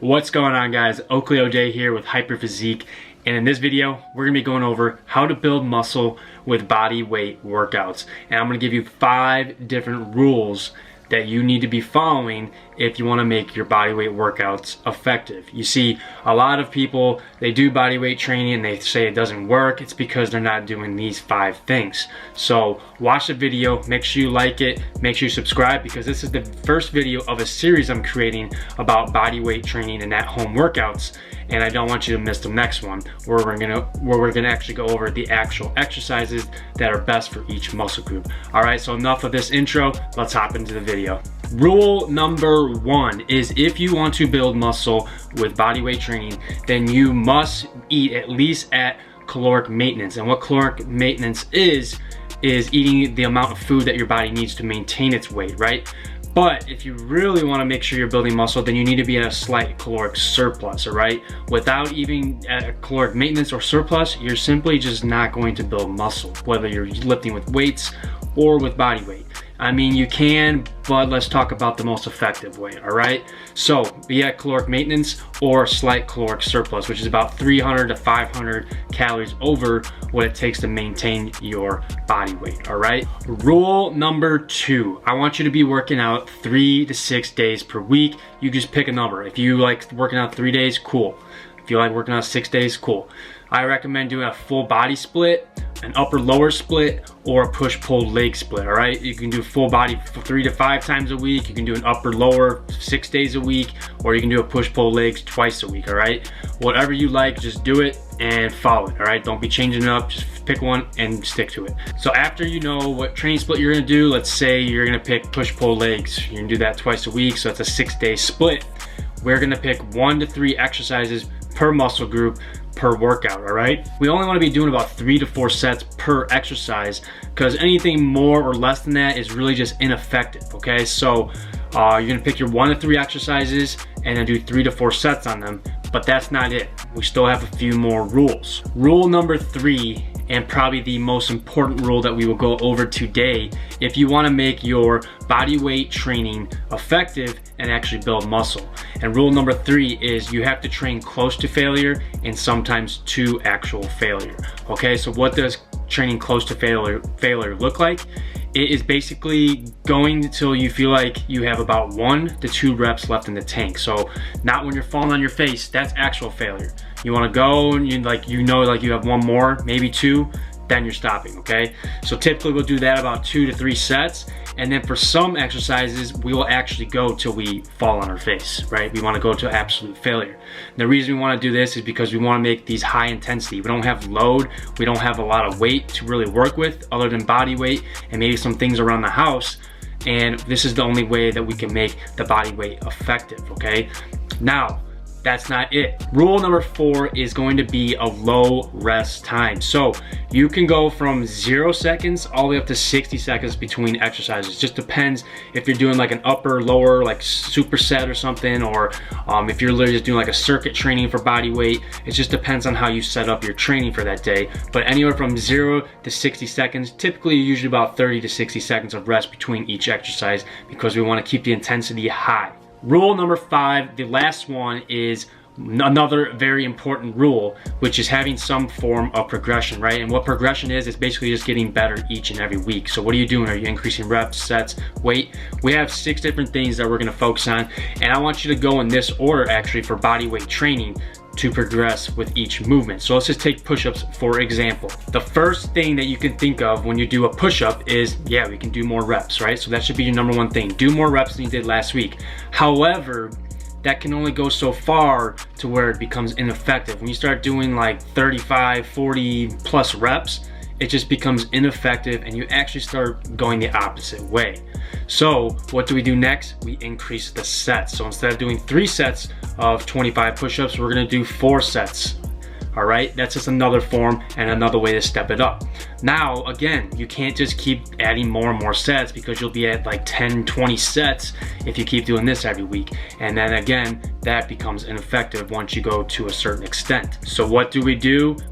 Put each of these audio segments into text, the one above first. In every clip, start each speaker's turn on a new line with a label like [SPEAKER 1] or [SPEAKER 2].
[SPEAKER 1] What's going on, guys? Oakley OJ here with HYPERPHYSIQUE, and in this video we're gonna be going over how to build muscle with body weight workouts. And I'm gonna give you 5 different rules that you need to be following if you want to make your body weight workouts effective. You see, a lot of people, they do body weight training and they say it doesn't work. It's because they're not doing these 5 things. So watch the video, make sure you like it, make sure you subscribe, because this is the first video of a series I'm creating about body weight training and at-home workouts, and I don't want you to miss the next one where we're gonna actually go over the actual exercises that are best for each muscle group. All right, so enough of this intro, let's hop into the video. Rule number 1 is, if you want to build muscle with body weight training, then you must eat at least at caloric maintenance. And what caloric maintenance is eating the amount of food that your body needs to maintain its weight, right? But if you really want to make sure you're building muscle, then you need to be at a slight caloric surplus, all right? Without even at a caloric maintenance or surplus, you're simply just not going to build muscle, whether you're lifting with weights or with body weight. I mean, you can, but let's talk about the most effective way, all right? So be at caloric maintenance or slight caloric surplus, which is about 300 to 500 calories over what it takes to maintain your body weight, all right? Rule number 2, I want you to be working out 3 to 6 days per week. You just pick a number. If you like working out 3 days, cool. If you like working out 6 days, cool. I recommend doing a full body split, an upper lower split, or a push pull leg split, all right? You can do full body 3 to 5 times a week. You can do an upper lower 6 days a week, or you can do a push pull legs twice a week, all right? Whatever you like, just do it and follow it, all right? Don't be changing it up, just pick one and stick to it. So after you know what training split you're gonna do, let's say you're gonna pick push pull legs. You're gonna do that twice a week, so it's a 6-day split. We're gonna pick 1 to 3 exercises per muscle group per workout, all right? We only want to be doing about 3 to 4 sets per exercise, because anything more or less than that is really just ineffective, okay? So you're gonna pick your 1 to 3 exercises and then do 3 to 4 sets on them, but that's not it. We still have a few more rules. Rule number 3, and probably the most important rule that we will go over today, if you want to make your body weight training effective and actually build muscle. And rule number 3 is you have to train close to failure and sometimes to actual failure. Okay, so what does training close to failure look like? It is basically going until you feel like you have about 1 to 2 reps left in the tank. So not when you're falling on your face, that's actual failure. You want to go and you know you have 1 more, maybe 2, then you're stopping, okay? So typically we'll do that about 2 to 3 sets. And then for some exercises, we will actually go till we fall on our face, right? We want to go to absolute failure. And the reason we want to do this is because we want to make these high intensity. We don't have load, we don't have a lot of weight to really work with other than body weight and maybe some things around the house. And this is the only way that we can make the body weight effective, okay? Now, that's not it. Rule number 4 is going to be a low rest time. So you can go from 0 seconds all the way up to 60 seconds between exercises. Just depends if you're doing like an upper, lower, like superset or something, or if you're literally just doing like a circuit training for body weight. It just depends on how you set up your training for that day. But anywhere from 0 to 60 seconds, typically usually about 30 to 60 seconds of rest between each exercise, because we want to keep the intensity high. Rule number 5, the last one, is another very important rule, which is having some form of progression, right? And what progression is basically just getting better each and every week. So what are you doing? Are you increasing reps, sets, weight? We have 6 different things that we're gonna focus on, and I want you to go in this order actually for body weight training to progress with each movement. So let's just take push-ups for example. The first thing that you can think of when you do a push-up is, yeah, we can do more reps, right? So that should be your number 1 thing. Do more reps than you did last week. However, that can only go so far to where it becomes ineffective. When you start doing like 35, 40 plus reps, it just becomes ineffective and you actually start going the opposite way. So what do we do next? We increase the sets. So instead of doing 3 sets of 25 push-ups, we're gonna do 4 sets. All right, that's just another form and another way to step it up. Now, again, you can't just keep adding more and more sets, because you'll be at like 10, 20 sets if you keep doing this every week. And then again, that becomes ineffective once you go to a certain extent. So what do?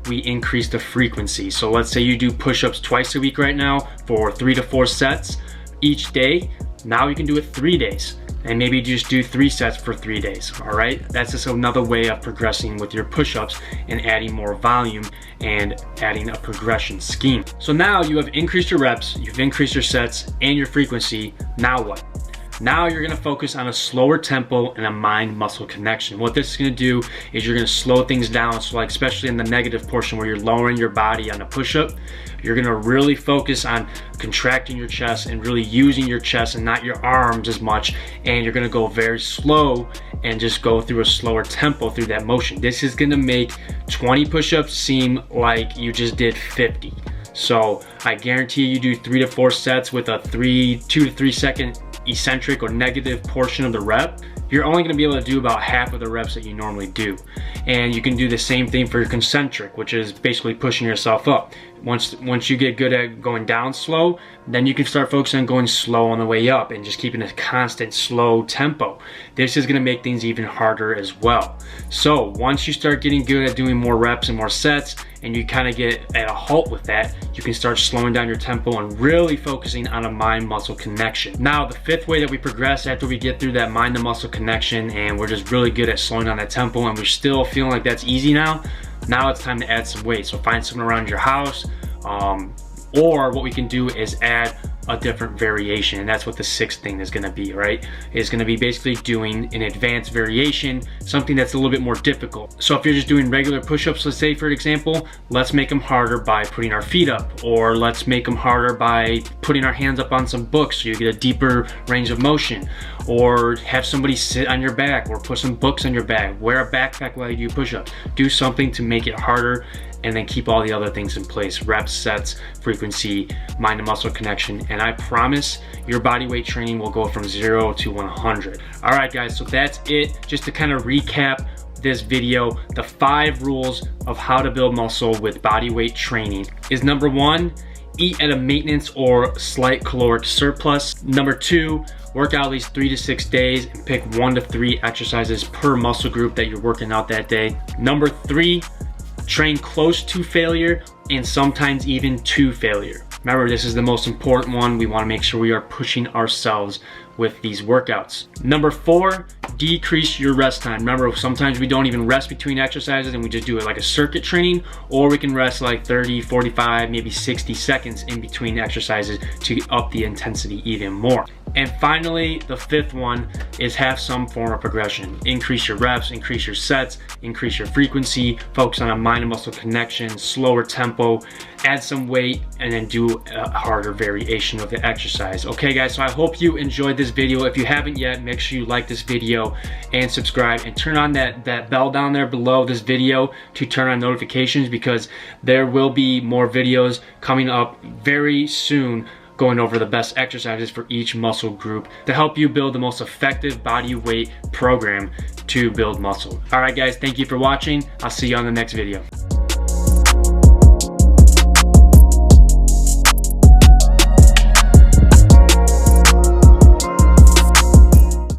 [SPEAKER 1] We increase the frequency. So let's say you do push-ups twice a week right now for 3 to 4 sets each day. Now you can do it 3 days. and maybe just do 3 sets for 3 days, all right? That's just another way of progressing with your push-ups and adding more volume and adding a progression scheme. So now you have increased your reps, you've increased your sets and your frequency. Now what? Now you're gonna focus on a slower tempo and a mind-muscle connection. What this is gonna do is you're gonna slow things down. So like especially in the negative portion where you're lowering your body on a push-up, you're gonna really focus on contracting your chest and really using your chest and not your arms as much. And you're gonna go very slow and just go through a slower tempo through that motion. This is gonna make 20 push-ups seem like you just did 50. So I guarantee you do 3 to 4 sets with a 2 to 3 second eccentric or negative portion of the rep, you're only gonna be able to do about half of the reps that you normally do. And you can do the same thing for your concentric, which is basically pushing yourself up. Once you get good at going down slow, then you can start focusing on going slow on the way up and just keeping a constant slow tempo. This is gonna make things even harder as well. So once you start getting good at doing more reps and more sets, and you kind of get at a halt with that, you can start slowing down your tempo and really focusing on a mind-muscle connection. Now, the 5th way that we progress after we get through that mind to muscle connection and we're just really good at slowing down that tempo and we're still feeling like that's easy now it's time to add some weight. So find something around your house, or what we can do is add a different variation, and that's what the 6th thing is gonna be, right? It's gonna be basically doing an advanced variation, something that's a little bit more difficult. So if you're just doing regular push-ups, let's say for example, let's make them harder by putting our feet up, or let's make them harder by putting our hands up on some books so you get a deeper range of motion, or have somebody sit on your back, or put some books on your back, wear a backpack while you do push-ups. Do something to make it harder and then keep all the other things in place: reps, sets, frequency, mind to muscle connection, and I promise your body weight training will go from 0 to 100. All right guys, so that's it. Just to kind of recap this video, the 5 rules of how to build muscle with body weight training is: number 1, eat at a maintenance or slight caloric surplus. Number 2, work out at least 3 to 6 days and pick 1 to 3 exercises per muscle group that you're working out that day. Number 3, train close to failure and sometimes even to failure. Remember, this is the most important one. We want to make sure we are pushing ourselves with these workouts. Number 4, decrease your rest time. Remember, sometimes we don't even rest between exercises and we just do it like a circuit training, or we can rest like 30, 45, maybe 60 seconds in between exercises to up the intensity even more. And finally, the 5th one is have some form of progression. Increase your reps, increase your sets, increase your frequency, focus on a mind and muscle connection, slower tempo, add some weight, and then do a harder variation of the exercise. Okay guys, so I hope you enjoyed this video. If you haven't yet, make sure you like this video and subscribe, and turn on that bell down there below this video to turn on notifications, because there will be more videos coming up very soon going over the best exercises for each muscle group to help you build the most effective body weight program to build muscle. All right guys, thank you for watching. I'll see you on the next video.